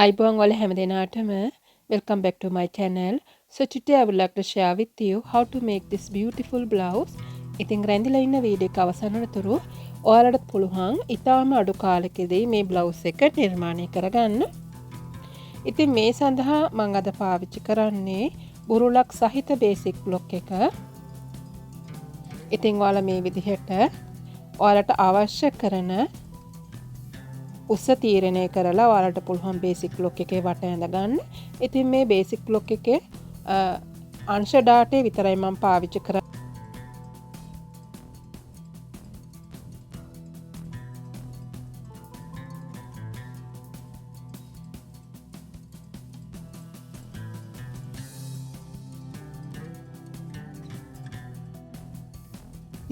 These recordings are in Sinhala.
Aibong wala හැමදෙනාටම welcome back to my channel. So today I would like to share with you how to make this beautiful blouse. ඉතින් රැඳිලා ඉන්න වීඩියෝ එක අවසන් වනතුරු ඔයාලට පුළුවන් ඊටාම අඩු කාලෙකදී මේ blouse එක නිර්මාණය කරගන්න. ඉතින් මේ සඳහා මම අද පාවිච්චි කරන්නේ බුරුලක් සහිත basic block එක. ඉතින් ඔයාලා මේ විදිහට ඔයාලට අවශ්‍ය කරන උස තීරණය කරලා ඔයාලට පුළුවන් බේසික් බ්ලොක් එකේ වට ඇඳ ගන්න. ඉතින් මේ බේසික් බ්ලොක් එකේ අංශ ඩාටේ විතරයි මම පාවිච්චි කරන්නේ.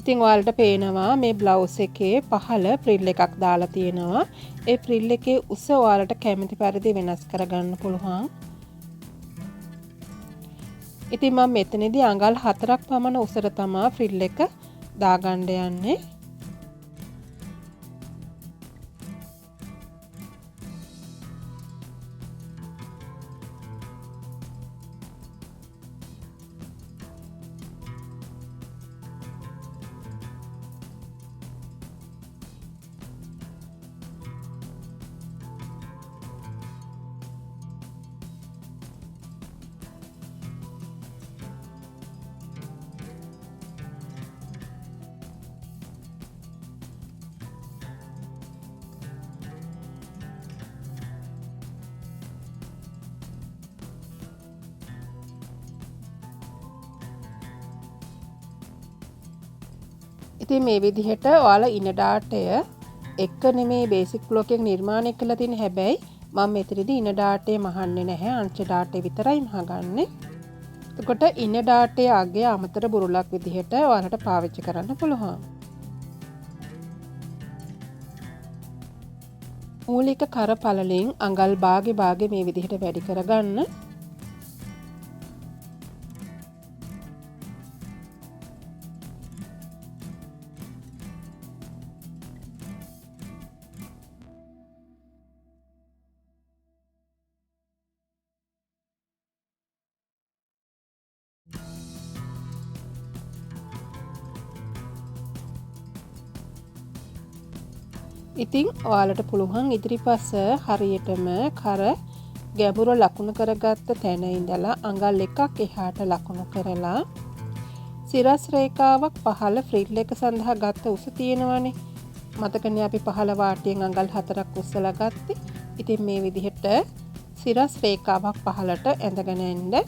ඉතින් ඔයාලට පේනවා මේ බ්ලවුස් එකේ පහළ ෆ්‍රිල් එකක් දාලා තියෙනවා. ඒ ෆ්‍රිල් එකේ උස ඔයාලට කැමති පරිදි වෙනස් කරගන්න පුළුවන්. ඉතින් මම මෙතනදී අඟල් 4ක් පමණ උසට තමයි ෆ්‍රිල් එක දාගන්න යන්නේ. ඉතින් මේ විදිහට ඔයාලා ඉන ඩාටය එක නෙමේ බේසික් බ්ලොක් එක නිර්මාණය කරලා තියෙන හැබැයි මම මෙතනදී ඉන ඩාටේ මහන්නේ නැහැ අංශ ඩාටේ විතරයි මහගන්නේ. එතකොට ඉන ඩාටේ අගය අමතර බුරුලක් විදිහට ඔයාලට පාවිච්චි කරන්න පුළුවන්. මූලික කර පළලෙන් අඟල් භාගේ මේ විදිහට වැඩි කරගන්න. ඉතින් ඔයාලට පුළුවන් ඉදිරිපස හරියටම කර ගැඹුර ලකුණු කරගත්ත තැන ඉඳලා අඟල් එකක් එහාට ලකුණු කරලා සිරස් රේඛාවක් පහළ ෆ්‍රිල් එක සඳහා ගත්ත උස තියෙනවානේ. මතකනේ අපි පහළ වාටියෙන් අඟල් 4ක් උස්සලා ගත්තේ. ඉතින් මේ විදිහට සිරස් රේඛාවක් පහළට ඇඳගෙන එන්න.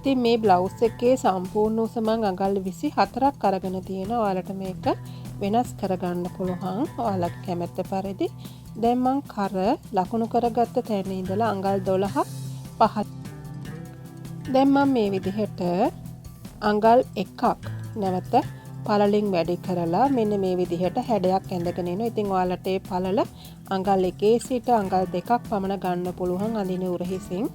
ඉතින් මේ බ්ලවුස් එකේ සම්පූර්ණ උස මම අඟල් 24ක් අරගෙන තියෙනවා. ඔයාලට මේක වෙනස් කරගන්න පුළුවන් ඔයාලගේ කැමැත්ත පරිදි. දැන් මම කර ලකුණු කරගත්ත තැන ඉඳලා අඟල් 12ක් පහත්. දැන් මම මේ විදිහට අඟල් 1ක් නැවත පළලෙන් වැඩි කරලා මෙන්න මේ විදිහට හැඩයක් ඇඳගෙන එනවා. ඉතින් ඔයාලට මේ පළල අඟල් 1 සිට අඟල් 2ක් පමණ ගන්න පුළුවන් අඳින උරහිසින්.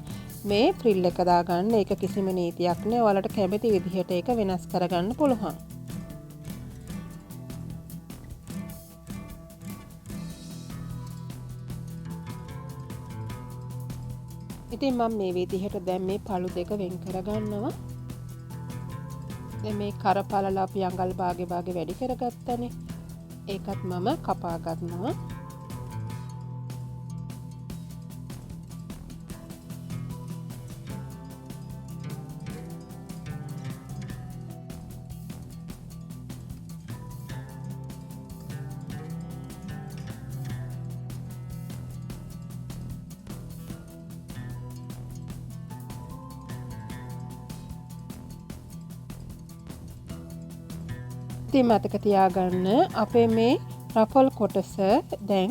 මේ ෆ්‍රිල් එක දාගන්න ඒක කිසිම නීතියක් නෑ. ඔයාලට කැමති විදිහට ඒක වෙනස් කරගන්න පුළුවන්. ඉතින් මම මේ විදිහට දැන් මේ පළු දෙක වෙන් කරගන්නවා. දැන් මේ කරපළල අපි අඟල් භාගේ වැඩි කරගත්තනේ. ඒකත් මම කපා ගන්නවා. ඉතින් මතක තියාගන්න අපේ මේ රෆල් කොටස දැන්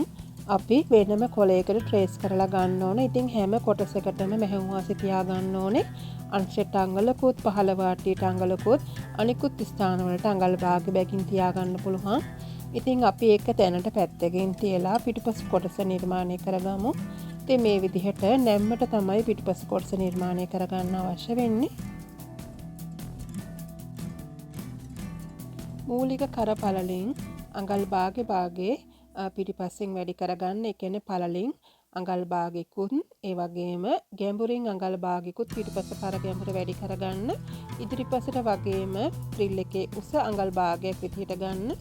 අපි වෙනම කොලයකට ට්‍රේස් කරලා ගන්න ඕනේ. ඉතින් හැම කොටසකටම මෙහෙම වාසි තියාගන්න ඕනේ. අංශයට අඟලකුත් පහළ වාටියට අඟලකුත් අනිකුත් ස්ථාන වලට අඟල් භාග බැගින් තියාගන්න පුළුවන්. ඉතින් අපි ඒක දැනට පැත්තකින් තියලා පිටුපස කොටස නිර්මාණය කරගමු. ඉතින් මේ විදිහට නැම්මට තමයි පිටුපස කොටස නිර්මාණය කරගන්න අවශ්‍ය වෙන්නේ. මූලික කර පළලින් අඟල් භාගේ පිටිපස්සෙන් වැඩි කරගන්න. ඒ කියන්නේ පළලින් අඟල් භාගෙකුත් ඒ වගේම ගැඹුරින් අඟල් භාගෙකුත් පිටිපස්ස කර ගැඹුර වැඩි කරගන්න. ඉදිරිපසට වගේම ෆ්‍රිල් එකේ උස අඟල් භාගයක් විදිහට ගන්න.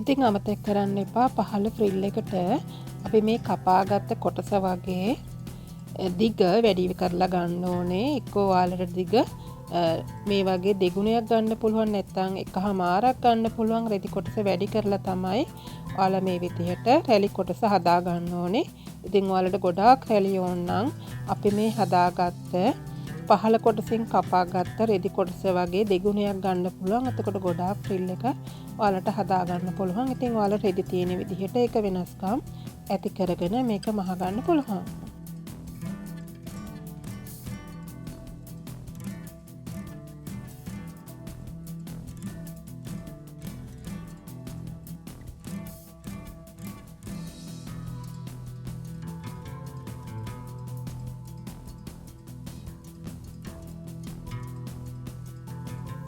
ඉතින් අමතක කරන්න එපා පහළ ෆ්‍රිල් එකට අපි මේ කපාගත්ත කොටස වගේ දිග වැඩි කරලා ගන්න ඕනේ. එක්කෝ ඔයාලට දිග මේ වගේ දෙගුණයක් ගන්න පුළුවන්, නැත්නම් එකහමාරක් ගන්න පුළුවන්. රෙදි කොටස වැඩි කරලා තමයි ඔයාලා මේ විදිහට රැලි කොටස හදා ගන්න ඕනේ. ඉතින් ඔයාලට ගොඩාක් රැලි ඕන නම් අපි මේ හදාගත්ත පහළ කොටසින් කපාගත්ත රෙදි කොටස වගේ දෙගුණයක් ගන්න පුළුවන්. එතකොට ගොඩාක් ෆ්‍රිල් එක ඔයාලට හදා ගන්න පුළුවන්. ඉතින් ඔයාලා රෙදි තියෙන විදිහට ඒක වෙනස්කම් ඇති කරගෙන මේක මහ ගන්න පුළුවන්.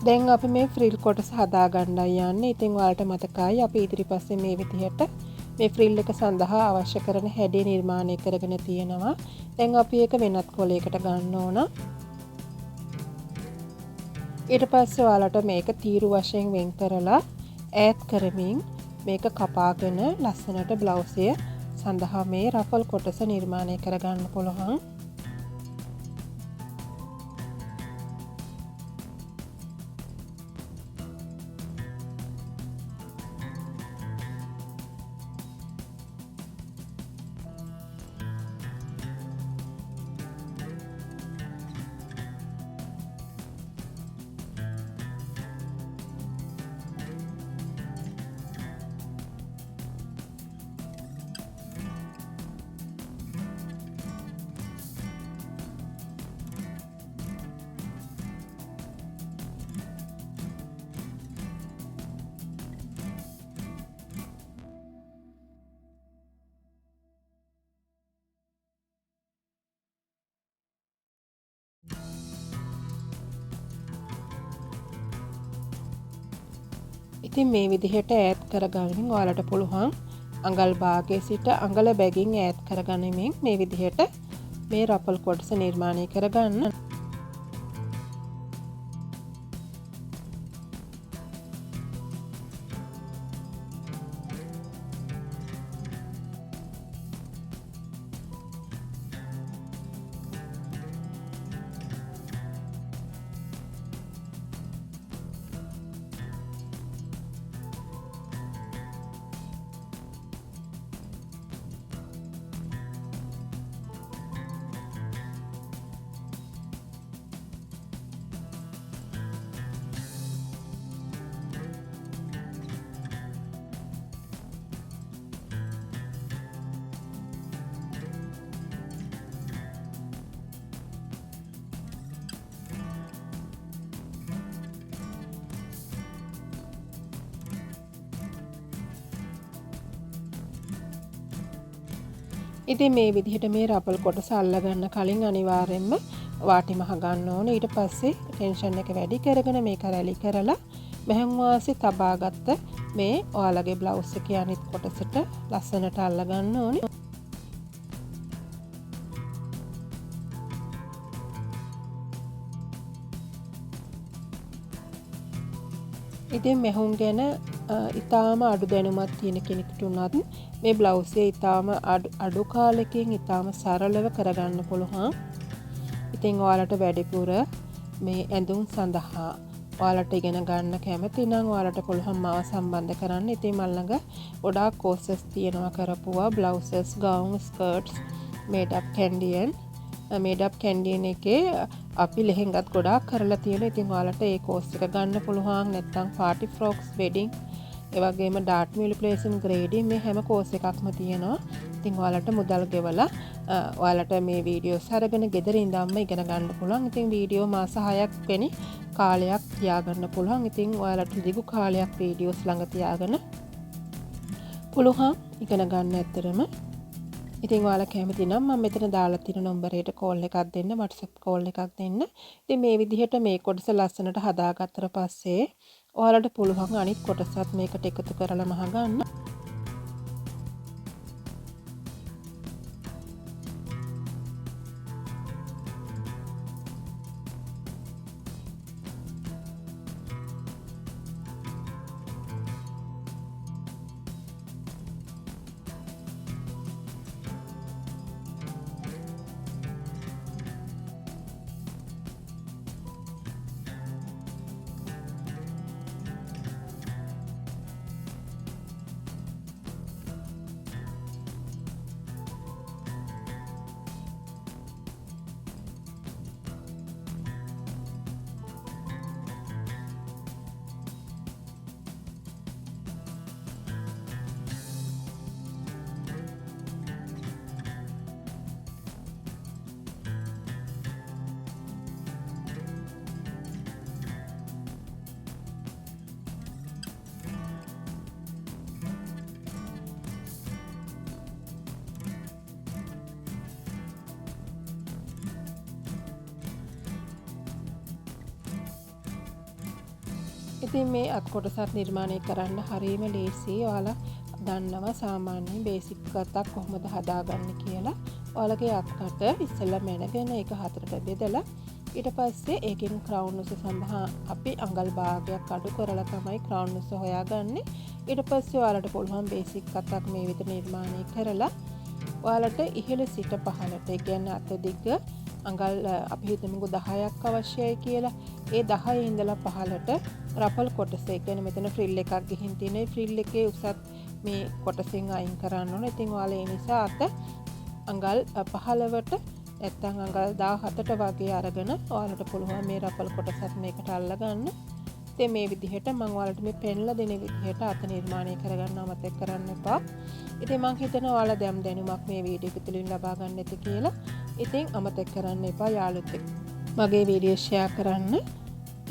දැන් අපි මේ ෆ්‍රිල් කොටස හදා ගන්නයි යන්නේ. ඉතින් ඔයාලට මතකයි අපි ඉදිරිපස්සේ මේ විදිහට මේ ෆ්‍රිල් එක සඳහා අවශ්‍ය කරන හැඩය නිර්මාණය කරගෙන තියෙනවා. දැන් අපි ඒක වෙනත් කොලයකට ගන්න ඕන. ඊට පස්සේ ඔයාලට මේක තීරු වශයෙන් වෙන් කරලා ඈඩ් කරමින් මේක කපාගෙන ලස්සනට බ්ලවුස් එක සඳහා මේ රෆල් කොටස නිර්මාණය කරගන්න පුළුවන්. ඉතින් මේ විදිහට ඈඩ් කරගන්න ඔයාලට පුළුවන් අඟල් භාගයේ සිට අඟල බැගින් ඈඩ් කරගනිමින් මේ විදිහට මේ රෆල් කොටස නිර්මාණය කරගන්න. ඉතින් මේ විදිහට මේ රෆල් කොටස අල්ලගන්න කලින් අනිවාර්යෙන්ම වාටි මහ ගන්න ඕනේ. ඊට පස්සේ ටෙන්ෂන් එක වැඩි කරගෙන මේක රැලි කරලා මෙහෙන් වාසේ තබාගත්ත මේ ඔයාලගේ බ්ලවුස් එකේ අනිත් කොටසට ලස්සනට අල්ලගන්න ඕනේ. ඉතින් මෙහුන් ගැන ඉතාම අඩු දැනුමක් තියෙන කෙනෙකුට උනත් මේ බ්ලවුස් එක ඉතාම අඩු කාලෙකින් ඉතාම සරලව කරගන්න පුළුවන්. ඉතින් ඔයාලට වැඩිපුර මේ ඇඳුම් සඳහා ඔයාලට ඉගෙන ගන්න කැමති නම් ඔයාලට පුළුවන් මාව සම්බන්ධ කරන්න. ඉතින් මල් ළඟ ගොඩාක් කෝසස් තියෙනවා කරපුවා. බ්ලවුසස්, ගවුන්, ස්කර්ට්ස්, මේඩ් අප් කැන්ඩියන් එකේ අපි ලෙහෙන්ගත් ගොඩාක් කරලා තියෙනවා. ඉතින් ඔයාලට ඒ කෝස් එක ගන්න පුළුවන්. නැත්නම් පාටි ෆ්‍රොක්ස්, වෙඩින් ඒ වගේම ඩාර්ට් මැනිපියුලේෂන් ග්‍රේඩින් මේ හැම කෝස් එකක්ම තියෙනවා. ඉතින් ඔයාලට මුදල් ගෙවලා ඔයාලට මේ වීඩියෝස් අරගෙන ගෙදර ඉඳන්ම ඉගෙන ගන්න පුළුවන්. ඉතින් වීඩියෝ මාස 6ක් වෙනි කාලයක් තියාගන්න පුළුවන්. ඉතින් ඔයාලට දිගු කාලයක් වීඩියෝස් ළඟ තියාගෙන පුළුවන් ඉගෙන ගන්න ඇත්තරම. ඉතින් ඔයාලා කැමති නම් මම මෙතන දාලා තියෙන නම්බරයට කෝල් එකක් දෙන්න, WhatsApp කෝල් එකක් දෙන්න. ඉතින් මේ විදිහට මේ කොටස ලස්සනට හදාගත්තට පස්සේ ඔයාලට පුළුවන් අනිත් කොටසත් මේකට එකතු කරලා මහගන්න. ඉතින් මේ අත් කොටසත් නිර්මාණය කරන්න හරියම ලේසියි. ඔයාලා දන්නවා සාමාන්‍යයෙන් බේසික් අතක් කොහොමද හදාගන්නේ කියලා. ඔයාලගේ අත්කට ඉස්සෙල්ලා මැනගෙන ඒක හතරට බෙදලා ඊට පස්සේ ඒකෙන් ක්‍රවුන් උස සඳහා අපි අඟල් භාගයක් අඩු කරලා තමයි ක්‍රවුන් උස හොයාගන්නේ. ඊට පස්සේ ඔයාලට පුළුවන් බේසික් අතක් මේ විදිහට නිර්මාණය කරලා ඔයාලට ඉහළ සිට පහළට, ඒ කියන්නේ අත දිග අඟල් අපි හිතමුකෝ 10ක් අවශ්‍යයි කියලා. ඒ 10 ඉඳලා පහළට රපල් කොටස, ඒ කියන්නේ මෙතන ෆ්‍රිල් එකක් ගිහින් තියෙන ෆ්‍රිල් එකේ උසත් මේ කොටසෙන් අයින් කරන්න ඕන. ඉතින් ඔයාලා ඒ නිසා අත අඟල් 15ට නැත්නම් අඟල් 17ට වගේ අරගෙන ඔයාලට පුළුවන් මේ රපල් කොටසත් මේකට අල්ලගන්න. ඉතින් මේ විදිහට මම ඔයාලට මේ පෙන්ලා දෙන විදිහට අත නිර්මාණය කරගන්න අමතක කරන්න එපා. ඉතින් මම හිතනවා ඔයාලා දැනුමක් මේ වීඩියෝ එක තුළින් ලබා ගන්න ඇති කියලා. ඉතින් අමතක කරන්න එපා යාළුවොත් එක්ක මගේ වීඩියෝ ෂෙයා කරන්න.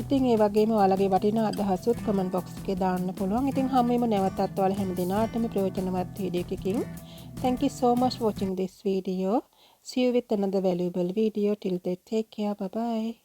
ඉතින් ඒ වගේම ඔයාලගේ වටිනා අදහසුත් කමෙන්ට් බොක්ස් එකේ දාන්න පුළුවන්. ඉතින් හැමෝම නැවතත් ඔයාලා හැම දිනාටම ප්‍රයෝජනවත් වීඩියෝ එකකින්. Thank you so much for watching this video. See you with another valuable video. Till then, take care. Bye bye.